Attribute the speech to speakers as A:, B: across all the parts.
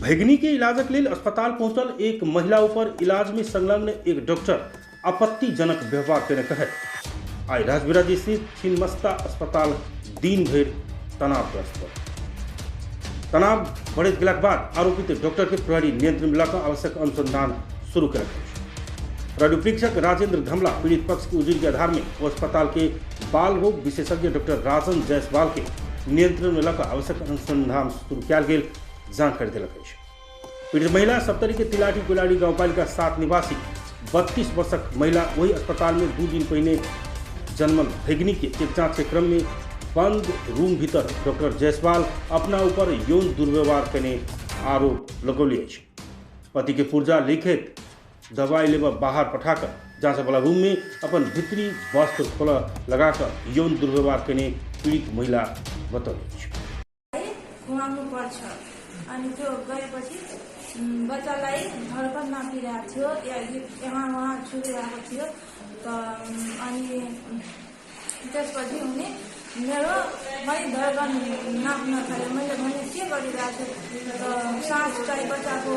A: भैगनी के इलाजक लेल अस्पताल पहुंचल एक महिला ऊपर इलाज में संलग्न एक डॉक्टर आपत्तिजनक व्यवहार करने कहे आई राजबिराजी स्थित छिन्नमस्ता अस्पताल दिन भर तनावग्रस्त तनाव बढ़ गेला के बाद आरोपित डॉक्टर के प्रहरी नियंत्रण में लाकर आवश्यक अनुसंधान शुरू कर प्रहरी परीक्षक राजेंद्र धमला पीड़ित पक्ष की उजुरी के आधार में वो अस्पताल के बाल रोग विशेषज्ञ डॉक्टर राजन जायसवाल के नियंत्रण में लाकर आवश्यक अनुसंधान शुरू किया गेल जानकारी दिलक। पीड़ित महिला सप्तरी के तिलाटी कोलाडी गांवपालिका 7 निवासी 32 वर्षक महिला वही अस्पताल में 2 दिन पहले जन्मल भैगनी के एक जांच के क्रम में बंद रूम भीतर डॉक्टर जायसवाल अपना ऊपर यौन दुर्व्यवहार करने आरोप लगौले। पति के पुर्जा लिखित दवाई लेवा बाहर पठाकर जांच वाला रूम में अपन भित्री वस्त्र खोला लगाकर यौन दुर्व्यवहार करने पीड़ित महिला बताउनु।
B: अनि त्यो गएपछि बच्चालाई धड्कन नापिरहेको थियो यहाँ वहाँ छुरिरहेको थियो अनि त्यसपछि उनी मैले धड्कन नाप्न थालेँ। मैले भने के गरिरहेको छु सास चाहिँ बच्चाको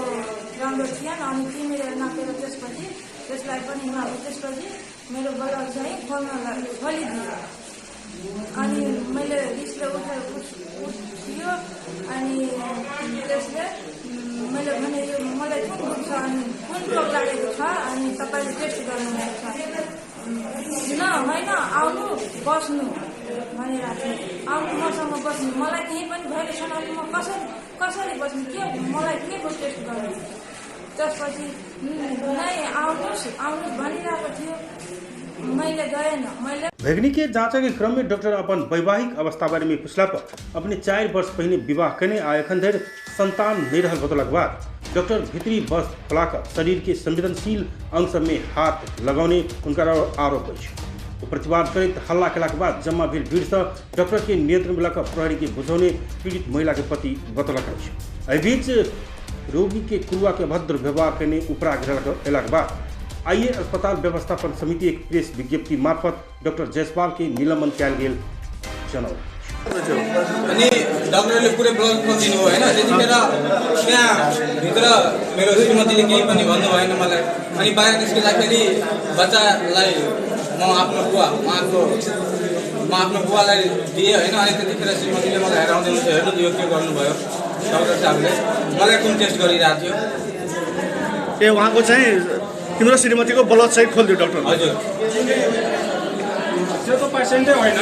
B: राम्रो थिएन अनि तिमीले नापेर त्यसपछि त्यसलाई पनि नापे। त्यसपछि मेरो गला चाहिँ खोलिदियो अनि मैले रिसले उठेर उठ्यो अनि त्यसले मैले भने यो मलाई कुन दुख्छ अनि कुन रोग लागेको छ अनि तपाईँले टेस्ट गर्नुभएको छ न होइन आउनु बस्नु भनिरहेको थियो। आउनु मसँग बस्नु मलाई केही पनि भएको छैन अनि म कसरी बस्नु के मलाई के को टेस्ट गर्नु। त्यसपछि नै आउनुहोस् भनिरहेको थियो।
A: भैगनी के जांच के क्रम में डॉक्टर अपन वैवाहिक अवस्था बारे में पूछला पर अपने 4 वर्ष पहले विवाह करने आ एखन धरि संतान नहीं रहल बतौला के बाद डॉक्टर भीतरी वस्त्र खोलाकर शरीर के संवेदनशील अंग सब में हाथ लगाने उनका आरोप है। प्रतिवाद करते हल्ला केला के बाद जम्मा भेल भीड़ से डॉक्टर के नियंत्रण में लाकर प्रहरी के बुझौने पीड़ित महिला के पति बतौला एहि बीच रोगी के क्रूआ के अभद्र व्यवहार करने उपरा गिरला के बाद आइए अस्पताल व्यवस्थापन समिति एक प्रेस विज्ञप्ति मार्फत डॉक्टर जायसवाल के निलंबन किया गेल जनाउ।
C: अनि डाक्टरले पुरै ब्लड खोलिदिनु हो हैन। त्यतिखेर त्यहाँ भित्र मेरो श्रीमतीले केही पनि भन्नु भएन मलाई। अनि बाहिर निस्किँदाखेरि बच्चालाई म आफ्नो बुवालाई दिए हैन। अनि त्यतिखेर श्रीमतीले मलाई हेराउँदै हुनुहुन्छ, हेर्नु यो के गर्नुभयो डाक्टर साहबले मलाई कुन टेस्ट गरिरहेको थियो
D: ए उहाँको चाहिँ तिम्रो श्रीमतीको ब्लड चाहिँ खोलिदियो डाक्टर।
C: हजुर
D: त्यो त पेशेन्टै होइन।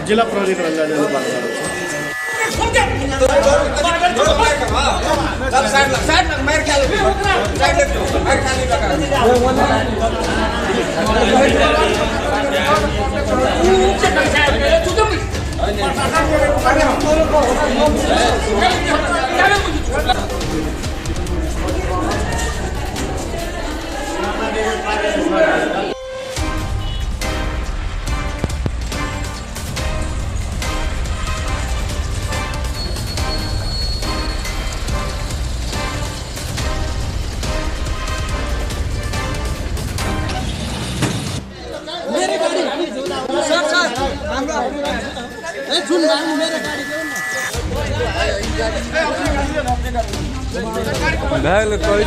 D: जिल्ला प्रहरी कार्यालयले बात गर्छ।
E: मेरे गाड़ी